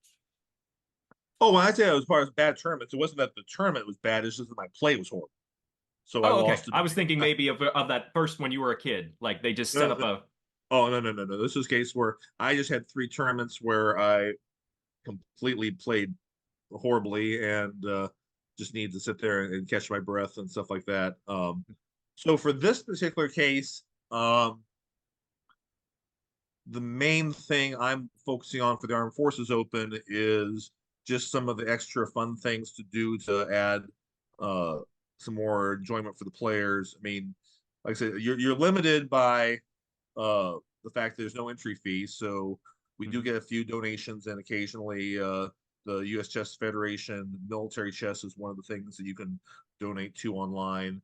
Oh, when I say I was part of bad tournaments, it wasn't that the tournament was bad, it's just that my play was horrible. So I Oh, okay. lost to I the was thinking I, maybe of that first when you were a kid, like they just set up uh, a. oh, no, no, no, no. This is a case where I just had three tournaments where I completely played horribly and just need to sit there and catch my breath and stuff like that. So for this particular case, the main thing I'm focusing on for the Armed Forces Open is just some of the extra fun things to do to add uh, some more enjoyment for the players. I mean, like I said, you're limited by the fact that there's no entry fee, so we do Mhm. get a few donations, and occasionally the U.S. Chess Federation military chess is one of the things that you can donate to online.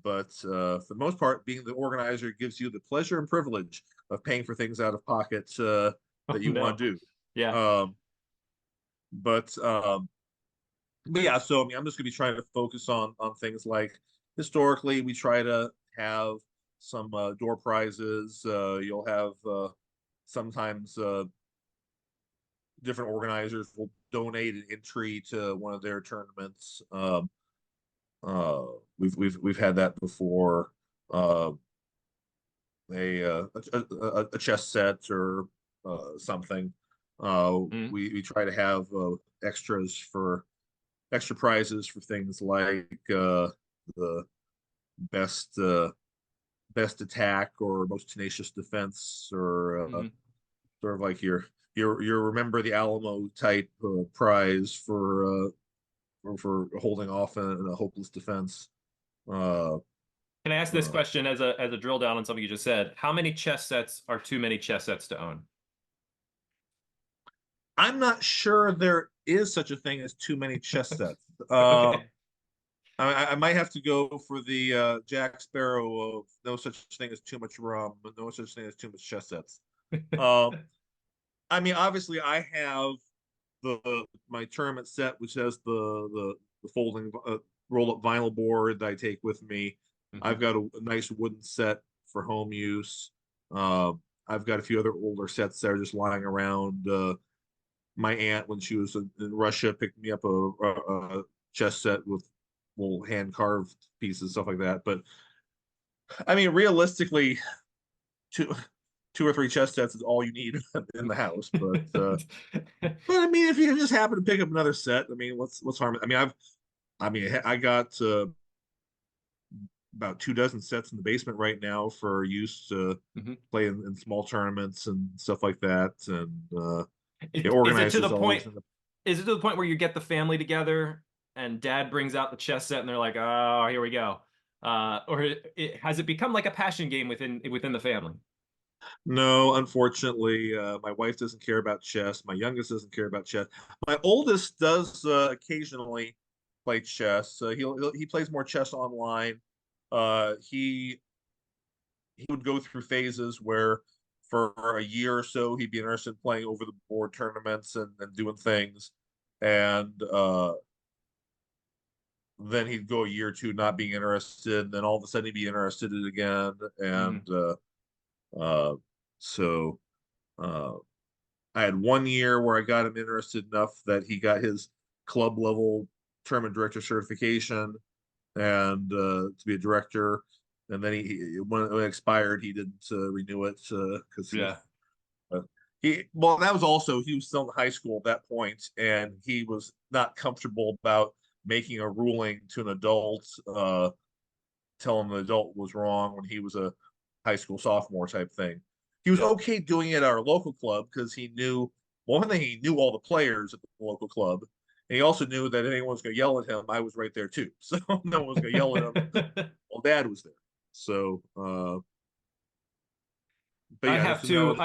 But for the most part, being the organizer gives you the pleasure and privilege of paying for things out of pocket Oh that you want no. to do. Yeah. But yeah, so I mean, I'm just going to be trying to focus on things like, historically, we try to have some door prizes. You'll have sometimes different organizers will donate an entry to one of their tournaments. Uh, we've had that before. Uh, a chess set or something. Mm. We try to have extras for extra prizes for things like the best best attack or most tenacious defense, or Hmm. sort of like your remember the Alamo type prize for holding off in a hopeless defense. Uh, Can I ask this uh, question as a drill down on something you just said? How many chess sets are too many chess sets to own? I'm not sure there is such a thing as too many chess sets. Uh, Okay. I might have to go for the Jack Sparrow of no such thing as too much rum, but no such thing as too much chess sets. Um, I mean, obviously, I have the my tournament set, which has the folding roll up vinyl board that I take with me. Hmm. I've got a nice wooden set for home use. I've got a few other older sets that are just lying around. My aunt, when she was in Russia, picked me up a chess set with little hand carved pieces, stuff like that. But I mean, realistically, two two or three chess sets is all you need in the house. But I mean, if you just happen to pick up another set, I mean, what's harm? I mean, I got about 2 dozen sets in the basement right now for use to Hmm. play in small tournaments and stuff like that. And the Is it to the organizer's point? always in the. Is it to the point where you get the family together and dad brings out the chess set and they're like, "Oh, here we go," has it become like a passion game within the family? No, unfortunately, my wife doesn't care about chess. My youngest doesn't care about chess. My oldest does occasionally play chess. He plays more chess online. He would go through phases where for a year or so he'd be interested in playing over the board tournaments and doing things, and then he'd go a year or two not being interested, and then all of a sudden he'd be interested in it again, and Mm, uh, so. Uh, I had 1 year where I got him interested enough that he got his club level tournament director certification and to be a director. And then when it expired, he didn't renew it because yeah. uh, he well that was also he was still in high school at that point, and he was not comfortable about making a ruling to an adult, telling the adult was wrong when he was a high school sophomore type thing. He was Yeah. okay doing it at our local club because he knew one thing, he knew all the players at the local club. And he also knew that if anyone was going to yell at him, I was right there too. So no one was going to yell at him while dad was there. So, but I yeah, have so no, two.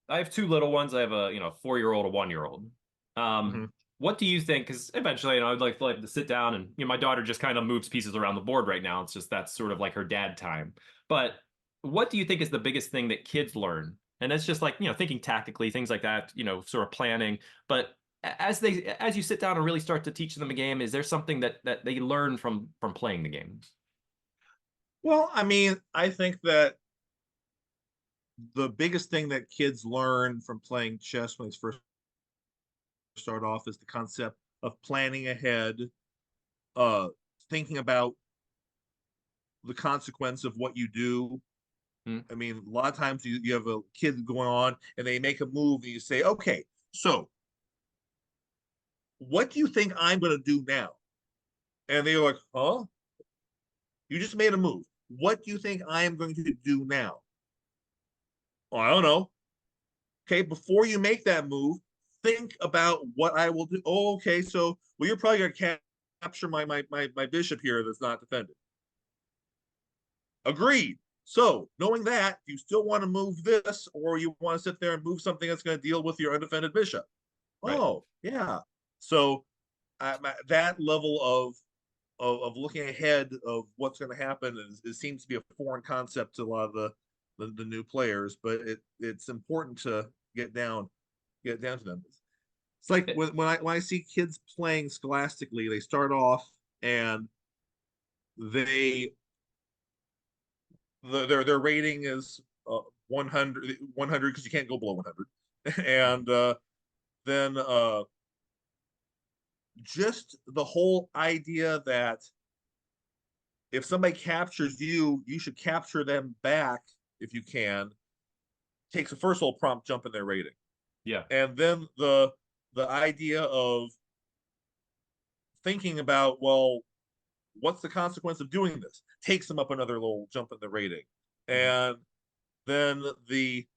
I have two little ones. I have a 4-year-old, a 1-year-old. Um, mhm. what do you think? Because eventually, I'd like to sit down and my daughter just kind of moves pieces around the board right now. It's just that's sort of like her dad time. But what do you think is the biggest thing that kids learn? And that's just like thinking tactically, things like that. Sort of planning. But as you sit down and really start to teach them a game, is there something that they learn from playing the game? Well, I mean, I think that the biggest thing that kids learn from playing chess when they first start off is the concept of planning ahead, uh, thinking about the consequence of what you do. Hmm. I mean, a lot of times you have a kid going on and they make a move and you say, okay, so what do you think I'm going to do now? And they're like, huh? You just made a move. What do you think I am going to do now? Oh, I don't know. Okay, before you make that move, think about what I will do. Oh, okay, so well, you're probably going to capture my bishop here that's not defended. Agreed. So, knowing that, you still want to move this, or you want to sit there and move something that's going to deal with your undefended bishop. Right. Oh, yeah. So, that level of looking ahead of what's going to happen it seems to be a foreign concept to a lot of the new players, but it's important to get down to them. It's like when I see kids playing scholastically, they start off and they their rating is 100 because you can't go below 100, and then just the whole idea that if somebody captures you, you should capture them back if you can, takes a first little prompt jump in their rating. Yeah. And then the idea of thinking about, well, what's the consequence of doing this? Takes them up another little jump in the rating. Mhm. And then they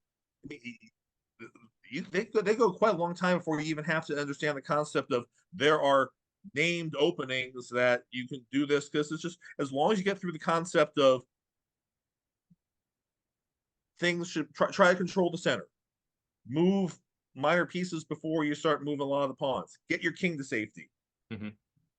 go quite a long time before you even have to understand the concept of there are named openings that you can do this, because it's just as long as you get through the concept of things should try to control the center, move minor pieces before you start moving a lot of the pawns, get your king to safety. Mhm.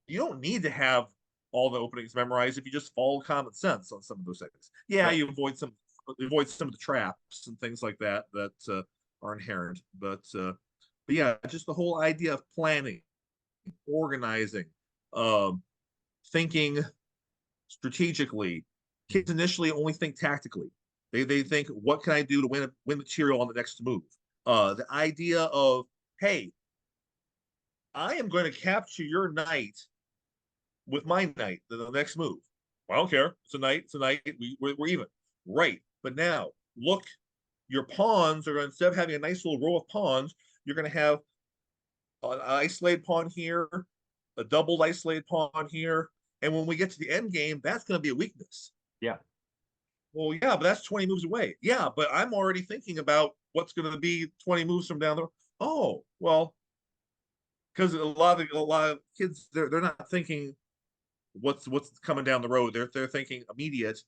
You don't need to have all the openings memorized if you just follow common sense on some of those things. Yeah, Right. you avoid some of the traps and things like that that are inherent, but yeah, just the whole idea of planning, organizing, um, thinking strategically. Kids initially only think tactically. They think, what can I do to win material on the next move? The idea of, hey, I am going to capture your knight with my knight, the next move. I don't care. It's a knight. It's a knight. We're even. Right. But now, look, your pawns are going to, instead of having a nice little row of pawns, you're going to have an isolated pawn here, a doubled isolated pawn here. And when we get to the end game, that's going to be a weakness. Yeah. Well, yeah, but that's 20 moves away. Yeah, but I'm already thinking about what's going to be 20 moves from down the road. Oh, well, because a lot of kids, they're not thinking what's coming down the road. They're thinking immediate,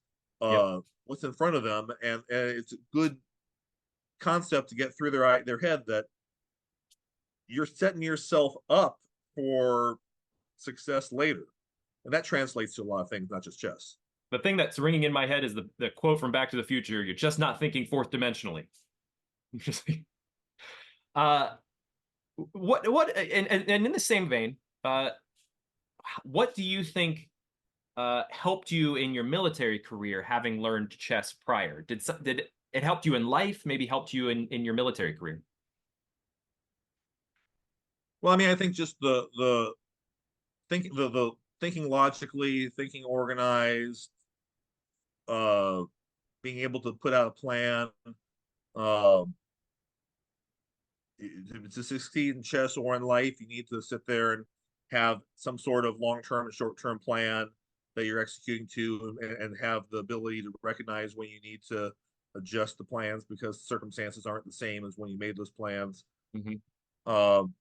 Yep. what's in front of them, and it's a good concept to get through their head that you're setting yourself up for success later, and that translates to a lot of things, not just chess. The thing that's ringing in my head is the quote from Back to the Future. You're just not thinking fourth dimensionally. uh, what and in the same vein, what do you think helped you in your military career, having learned chess prior? Did it help you in life? Maybe helped you in your military career? Well, I mean, I think just the thinking logically, thinking organized, uh, being able to put out a plan. Um, to succeed in chess or in life, you need to sit there and have some sort of long-term and short-term plan that you're executing to, and have the ability to recognize when you need to adjust the plans because circumstances aren't the same as when you made those plans. Mhm. Um,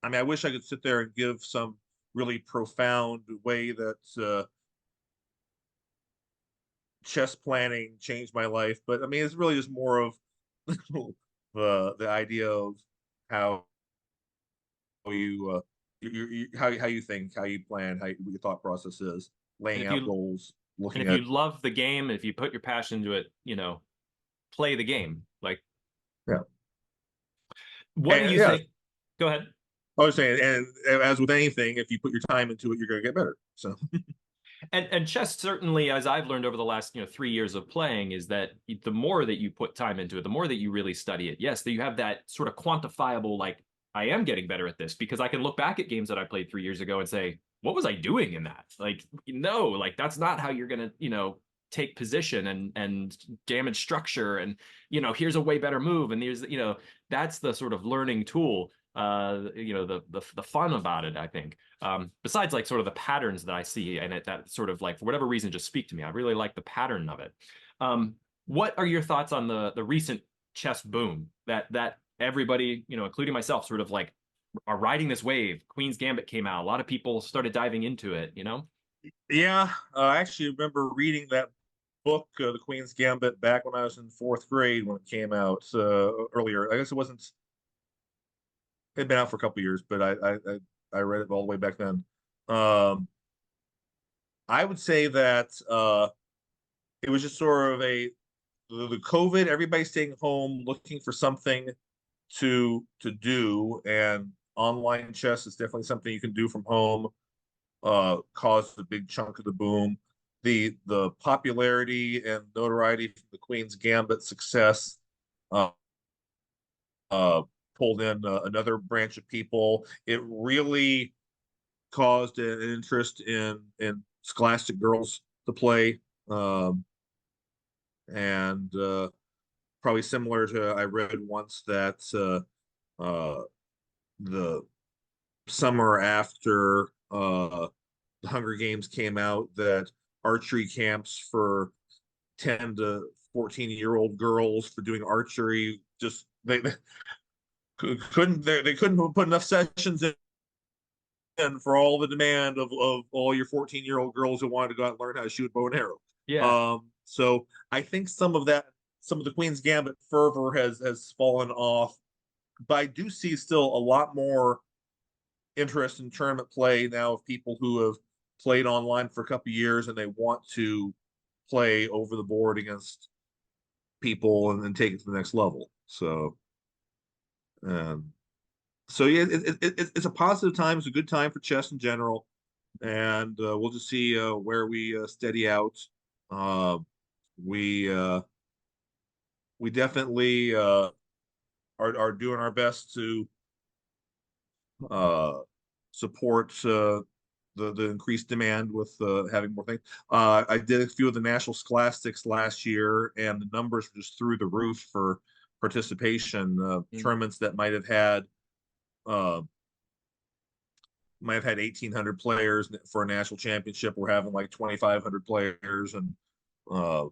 I mean, I wish I could sit there and give some really profound way that chess planning changed my life, but I mean, it's really just more of the idea of how you how you think, how you plan, what your thought process is, And laying if out you goals, and looking if you at. love the game, if you put your passion into it, play the game. Like, Yeah, what do and you yeah, think? Go ahead. I was saying, and as with anything, if you put your time into it, you're going to get better. So And chess certainly, as I've learned over the last 3 years of playing, is that the more that you put time into it, the more that you really study it. Yes, that you have that sort of quantifiable, like, I am getting better at this because I can look back at games that I played 3 years ago and say, what was I doing in that? Like, no, like that's not how you're gonna, take position and damage structure, and here's a way better move, and there's that's the sort of learning tool. The fun about it, I think. Besides like sort of the patterns that I see and it that sort of like for whatever reason just speak to me. I really like the pattern of it. What are your thoughts on the recent chess boom that everybody, including myself, sort of like are riding this wave? Queen's Gambit came out. A lot of people started diving into it. yeah, I actually remember reading that book, The Queen's Gambit, back when I was in fourth grade when it came out earlier. I guess it wasn't. It had been out for a couple years, but I read it all the way back then. Um, I would say that it was just sort of the COVID, everybody staying home, looking for something to do, and online chess is definitely something you can do from home. Caused a big chunk of the boom. The popularity and notoriety from the Queen's Gambit success uh, uh, pulled in another branch of people. It really caused an interest in scholastic girls to play, and probably similar to, I read once that the summer after the Hunger Games came out, that archery camps for 10 to 14-year-old girls for doing archery just they couldn't put enough sessions in for all the demand of all your 14-year-old girls who wanted to go out and learn how to shoot bow and arrow. Yeah. So I think some of the Queen's Gambit fervor has fallen off, but I do see still a lot more interest in tournament play now of people who have played online for a couple of years and they want to play over the board against people and then take it to the next level. Um, so yeah, it's a positive time. It's a good time for chess in general, and we'll just see where we steady out. Uh, we we definitely are doing our best to uh, support the increased demand with having more things. I did a few of the national scholastics last year, and the numbers were just through the roof for participation. Tournaments that uh, might have had 1,800 players for a national championship. We're having like 2,500 players, and uh,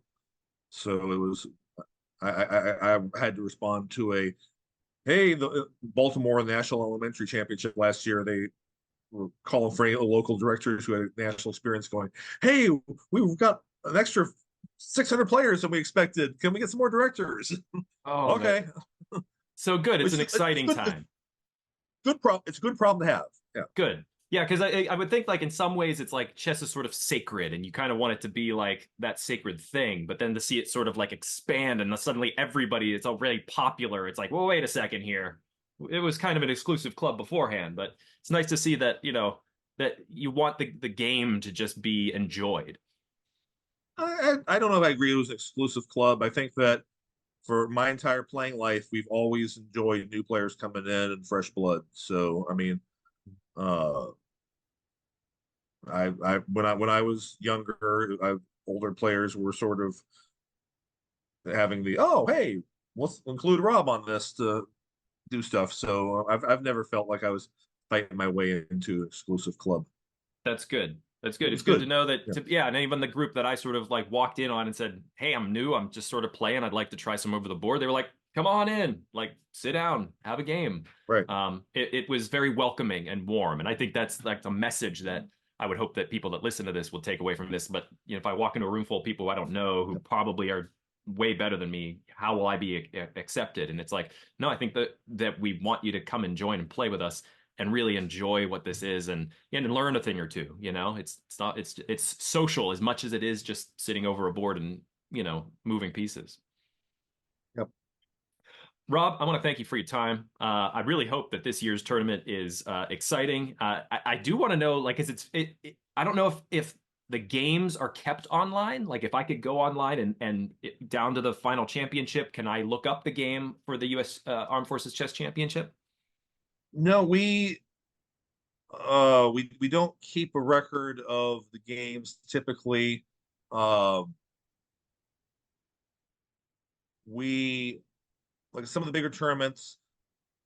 so it was. I had to respond to hey, the Baltimore National Elementary Championship last year. They were calling for any local directors who had national experience, going, "Hey, we've got an extra 600 players than we expected. Can we get some more directors?" Oh, that Okay, so good. It's which an it's exciting good. time. Good problem. It's a good problem to have. Yeah. Good. Yeah, because I would think like in some ways it's like chess is sort of sacred and you kind of want it to be like that sacred thing, but then to see it sort of like expand and suddenly everybody it's already popular. It's like, well, wait a second here. It was kind of an exclusive club beforehand, but it's nice to see that, that you want the game to just be enjoyed. I don't know if I agree it was an exclusive club. I think that for my entire playing life, we've always enjoyed new players coming in and fresh blood. So, I mean, uh, when I was younger, older players were sort of having oh, hey, let's include Rob on this to do stuff. So I've never felt like I was fighting my way into an exclusive club. That's good. That's good. It's It's good to good. know that, Yeah. yeah, and even the group that I sort of like walked in on and said, "Hey, I'm new. I'm just sort of playing. I'd like to try some over the board." They were like, "Come on in. Like, sit down, have a game." Right. It was very welcoming and warm, and I think that's like the message that I would hope that people that listen to this will take away from this. But if I walk into a room full of people I don't know who probably are way better than me, how will I be accepted? And it's like, no, I think that we want you to come and join and play with us and really enjoy what this is and learn a thing or two. It's not it's social as much as it is just sitting over a board and moving pieces. Yep. Rob, I want to thank you for your time. I really hope that this year's tournament is exciting. I do want to know, like, I don't know if the games are kept online. Like, if I could go online and down to the final championship, can I look up the game for the U.S. Armed Forces Chess Championship? No, we don't keep a record of the games typically. Um, we like some of the bigger tournaments,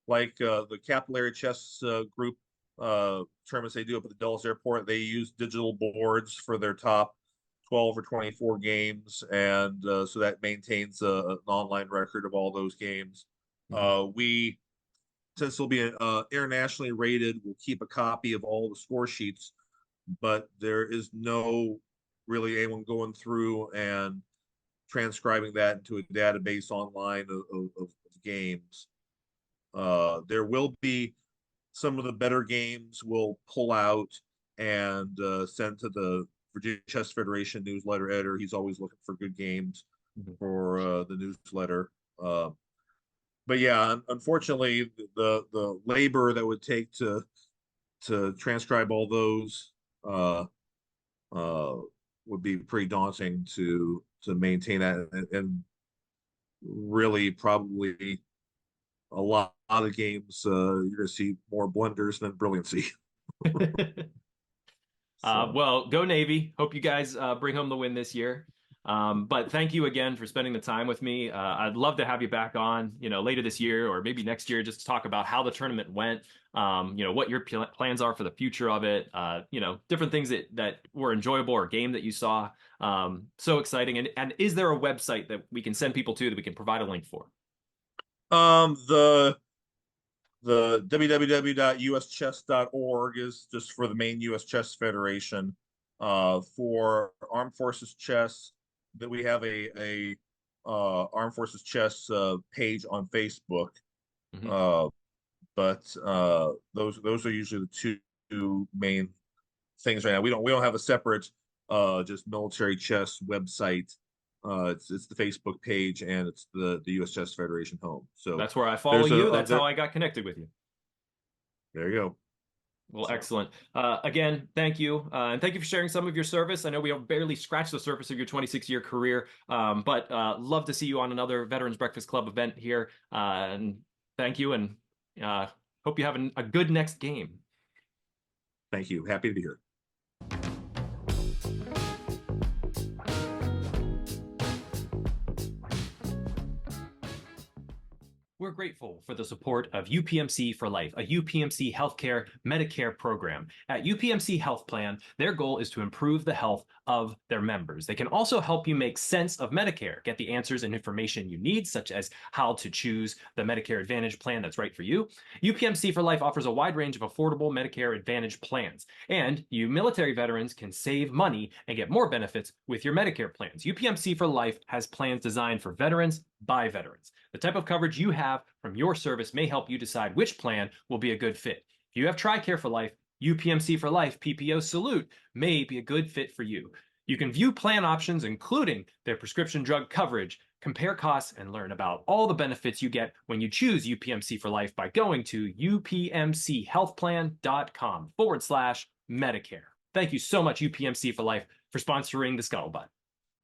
like the Capillary Chess Group tournaments they do up at the Dulles Airport. They use digital boards for their top 12 or 24 games, and so that maintains an online record of all those games. Mhm. We Since it'll be internationally rated, we'll keep a copy of all the score sheets, but there is no really anyone going through and transcribing that into a database online of games. There will be some of the better games we'll pull out and send to the Virginia Chess Federation newsletter editor. He's always looking for good games Mhm. for the newsletter. But yeah, unfortunately, the labor that would take to transcribe all those uh, uh, would be pretty daunting to maintain that, and really probably a lot of games you're going to see more blunders than brilliancy. So Well, go Navy. Hope you guys bring home the win this year. But thank you again for spending the time with me. I'd love to have you back on, later this year or maybe next year, just to talk about how the tournament went, what your plans are for the future of it, different things that were enjoyable or game that you saw. So exciting. And is there a website that we can send people to that we can provide a link for? The www.uschess.org is just for the main U.S. Chess Federation. For Armed Forces Chess, that we have a Armed Forces Chess page on Facebook. Mhm. But those are usually the two main things right now. We don't have a separate just military chess website. It's the Facebook page and it's the U.S. Chess Federation home. So That's where I follow there's you. a That's there how I got connected with you. there you go. Well, So excellent. Again, thank you. And thank you for sharing some of your service. I know we have barely scratched the surface of your 26-year career, but love to see you on another Veterans Breakfast Club event here. And thank you, and hope you have a good next game. thank you. Happy to be here. We're grateful for the support of UPMC for Life, a UPMC healthcare Medicare program. At UPMC Health Plan, their goal is to improve the health of their members. They can also help you make sense of Medicare, get the answers and information you need, such as how to choose the Medicare Advantage plan that's right for you. UPMC for Life offers a wide range of affordable Medicare Advantage plans, and you military veterans can save money and get more benefits with your Medicare plans. UPMC for Life has plans designed for veterans by veterans. The type of coverage you have from your service may help you decide which plan will be a good fit. If you have TRICARE for Life, UPMC for Life PPO Salute may be a good fit for you. You can view plan options, including their prescription drug coverage, compare costs, and learn about all the benefits you get when you choose UPMC for Life by going to upmchealthplan.com/Medicare. Thank you so much, UPMC for Life, for sponsoring the Scuttlebutt.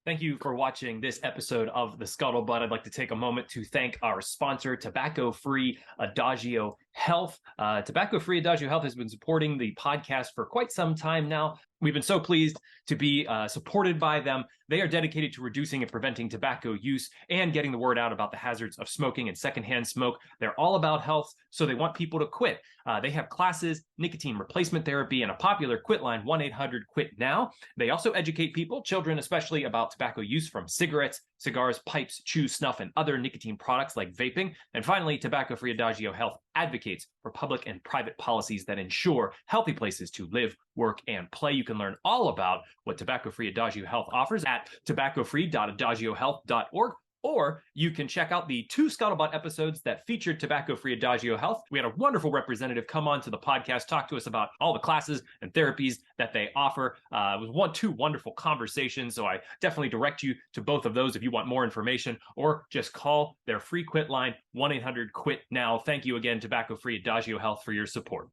Thank you for watching this episode of The Scuttlebutt. I'd like to take a moment to thank our sponsor, Tobacco-Free Adagio Health. Tobacco-Free Adagio Health has been supporting the podcast for quite some time now. We've been so pleased to be supported by them. They are dedicated to reducing and preventing tobacco use and getting the word out about the hazards of smoking and secondhand smoke. They're all about health, so they want people to quit. They have classes, nicotine replacement therapy, and a popular quit line, 1-800-QUIT-NOW. They also educate people, children especially, about tobacco use from cigarettes, cigars, pipes, chew, snuff, and other nicotine products like vaping. And finally, Tobacco-Free Adagio Health advocates for public and private policies that ensure healthy places to live, work, and play. You can learn all about what Tobacco-Free Adagio Health offers at tobaccofree.adagiohealth.org. Or you can check out the 2 Scuttlebutt episodes that featured Tobacco-Free Adagio Health. We had a wonderful representative come on to the podcast, talk to us about all the classes and therapies that they offer. It was two wonderful conversations, so I definitely direct you to both of those if you want more information, or just call their free quit line, 1-800-QUIT-NOW. Thank you again, Tobacco-Free Adagio Health, for your support.